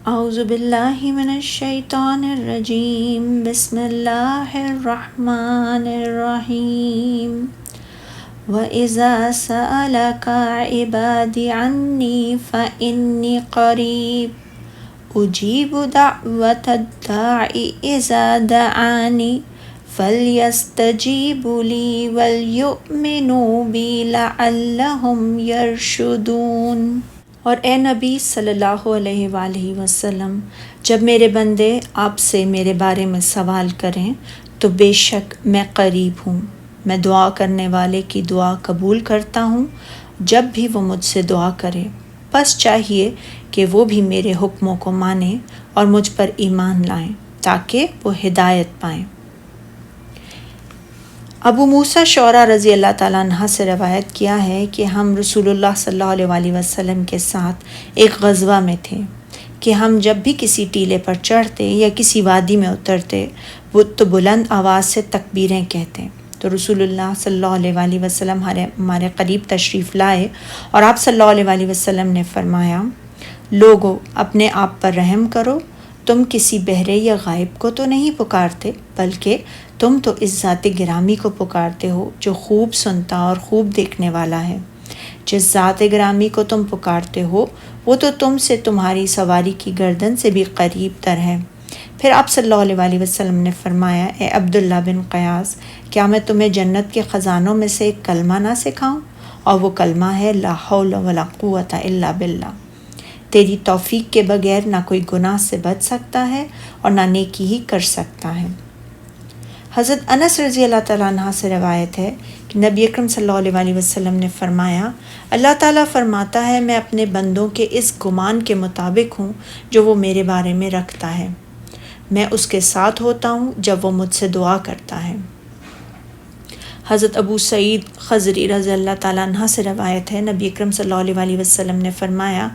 اعوذ باللہ من الشیطان الرجیم بسم اللہ الرحمن الرحیم وَإِذَا سَأَلَكَ عِبَادِي عَنِّي فَإِنِّي قَرِيبٌ أُجِيبُ دَعْوَةَ الدَّاعِ إِذَا دَعَانِ فَلْيَسْتَجِيبُوا لِي وَلْيُؤْمِنُوا بِي لَعَلَّهُمْ يَرْشُدُونَ۔ اور اے نبی صلی اللہ علیہ وآلہ وسلم، جب میرے بندے آپ سے میرے بارے میں سوال کریں تو بے شک میں قریب ہوں، میں دعا کرنے والے کی دعا قبول کرتا ہوں جب بھی وہ مجھ سے دعا کرے، بس چاہیے کہ وہ بھی میرے حکموں کو مانیں اور مجھ پر ایمان لائیں تاکہ وہ ہدایت پائیں۔ ابو موسیٰ شعریٰ رضی اللہ تعالیٰ عنہ سے روایت کیا ہے کہ ہم رسول اللہ صلی اللہ علیہ وسلم کے ساتھ ایک غزوہ میں تھے کہ ہم جب بھی کسی ٹیلے پر چڑھتے یا کسی وادی میں اترتے وہ تو بلند آواز سے تکبیریں کہتے، تو رسول اللہ صلی اللہ علیہ وسلم ہمارے قریب تشریف لائے اور آپ صلی اللہ علیہ وسلم نے فرمایا، لوگو اپنے آپ پر رحم کرو، تم کسی بہرے یا غائب کو تو نہیں پکارتے بلکہ تم تو اس ذات گرامی کو پکارتے ہو جو خوب سنتا اور خوب دیکھنے والا ہے۔ جس ذات گرامی کو تم پکارتے ہو وہ تو تم سے تمہاری سواری کی گردن سے بھی قریب تر ہے۔ پھر آپ صلی اللہ علیہ وسلم نے فرمایا، اے عبداللہ بن قیاس، کیا میں تمہیں جنت کے خزانوں میں سے ایک کلمہ نہ سکھاؤں؟ اور وہ کلمہ ہے لا حول ولا قوت الا باللہ۔ تیری توفیق کے بغیر نہ کوئی گناہ سے بچ سکتا ہے اور نہ نیکی ہی کر سکتا ہے۔ حضرت انس رضی اللہ تعالیٰ عنہ سے روایت ہے کہ نبی اکرم صلی اللہ علیہ وسلم نے فرمایا، اللہ تعالیٰ فرماتا ہے میں اپنے بندوں کے اس گمان کے مطابق ہوں جو وہ میرے بارے میں رکھتا ہے، میں اس کے ساتھ ہوتا ہوں جب وہ مجھ سے دعا کرتا ہے۔ حضرت ابو سعید خضری رضی اللہ تعالیٰ عنہ سے روایت ہے نبی اکرم صلی اللہ علیہ وسلم نے فرمایا،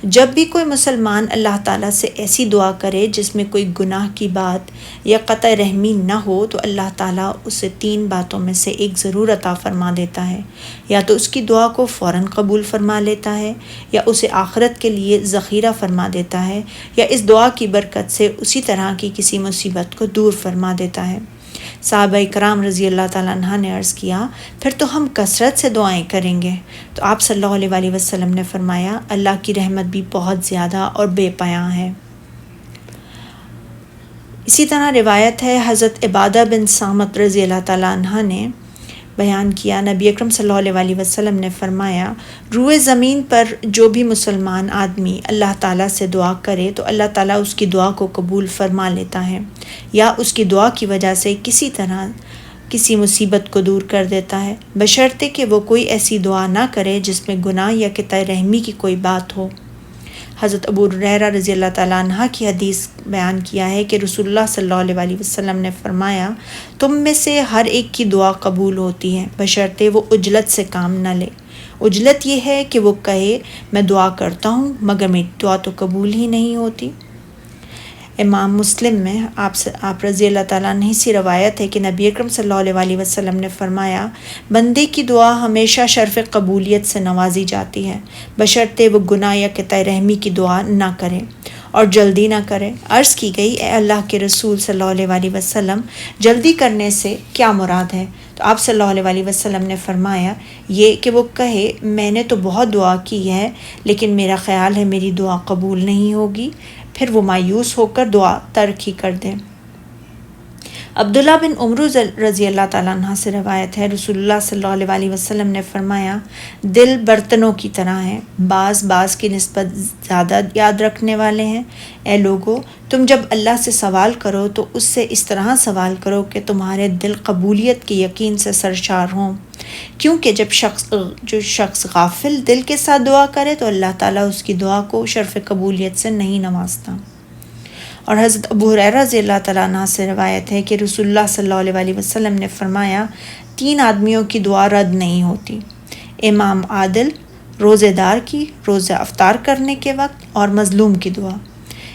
جب بھی کوئی مسلمان اللہ تعالیٰ سے ایسی دعا کرے جس میں کوئی گناہ کی بات یا قطع رحمی نہ ہو تو اللہ تعالیٰ اسے 3 باتوں میں سے ایک ضرور عطا فرما دیتا ہے، یا تو اس کی دعا کو فوراً قبول فرما لیتا ہے، یا اسے آخرت کے لیے ذخیرہ فرما دیتا ہے، یا اس دعا کی برکت سے اسی طرح کی کسی مصیبت کو دور فرما دیتا ہے۔ صحابہ کرام رضی اللہ تعالیٰ عنہ نے عرض کیا، پھر تو ہم کثرت سے دعائیں کریں گے؟ تو آپ صلی اللہ علیہ وسلم نے فرمایا، اللہ کی رحمت بھی بہت زیادہ اور بے پایاں ہے۔ اسی طرح روایت ہے حضرت عبادہ بن صامت رضی اللہ تعالیٰ عنہ نے بیان کیا، نبی اکرم صلی اللہ علیہ وسلم نے فرمایا، روئے زمین پر جو بھی مسلمان آدمی اللہ تعالیٰ سے دعا کرے تو اللہ تعالیٰ اس کی دعا کو قبول فرما لیتا ہے، یا اس کی دعا کی وجہ سے کسی طرح کسی مصیبت کو دور کر دیتا ہے، بشرطے کہ وہ کوئی ایسی دعا نہ کرے جس میں گناہ یا قطع رحمی کی کوئی بات ہو۔ حضرت ابو ہریرہ رضی اللہ تعالیٰ عنہ کی حدیث بیان کیا ہے کہ رسول اللہ صلی اللہ علیہ وسلم نے فرمایا، تم میں سے ہر ایک کی دعا قبول ہوتی ہے بشرطے وہ عجلت سے کام نہ لے۔ عجلت یہ ہے کہ وہ کہے میں دعا کرتا ہوں مگر میری دعا تو قبول ہی نہیں ہوتی۔ امام مسلم میں آپ رضی اللہ تعالیٰ عنہ سے روایت ہے کہ نبی اکرم صلی اللہ علیہ وسلم نے فرمایا، بندے کی دعا ہمیشہ شرف قبولیت سے نوازی جاتی ہے بشرطے وہ گناہ یا قطع رحمی کی دعا نہ کرے اور جلدی نہ کرے۔ عرض کی گئی، اے اللہ کے رسول صلی اللہ علیہ وسلم، جلدی کرنے سے کیا مراد ہے؟ تو آپ صلی اللہ علیہ وسلم نے فرمایا، یہ کہ وہ کہے میں نے تو بہت دعا کی ہے لیکن میرا خیال ہے میری دعا قبول نہیں ہوگی، پھر وہ مایوس ہو کر دعا ترک ہی کر دے۔ عبداللہ بن عمر رضی اللہ تعالیٰ عنہ سے روایت ہے رسول اللہ صلی اللہ علیہ وسلم نے فرمایا، دل برتنوں کی طرح ہیں، بعض کی نسبت زیادہ یاد رکھنے والے ہیں۔ اے لوگو، تم جب اللہ سے سوال کرو تو اس سے اس طرح سوال کرو کہ تمہارے دل قبولیت کے یقین سے سرشار ہوں، کیونکہ جو شخص غافل دل کے ساتھ دعا کرے تو اللہ تعالیٰ اس کی دعا کو شرف قبولیت سے نہیں نوازتا۔ اور حضرت ابو ہریرہ رضی اللہ تعالیٰ عنہ سے روایت ہے کہ رسول اللہ صلی اللہ علیہ وسلم نے فرمایا، 3 آدمیوں کی دعا رد نہیں ہوتی، امام عادل، روزے دار کی روزہ افطار کرنے کے وقت، اور مظلوم کی دعا۔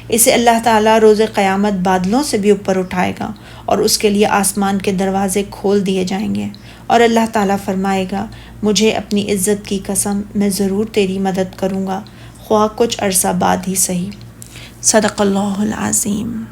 اسے اللہ تعالیٰ روز قیامت بادلوں سے بھی اوپر اٹھائے گا اور اس کے لیے آسمان کے دروازے کھول دیے جائیں گے، اور اللہ تعالیٰ فرمائے گا، مجھے اپنی عزت کی قسم میں ضرور تیری مدد کروں گا، خواہ کچھ عرصہ بعد ہی صحیح۔ صدق اللہ العظیم.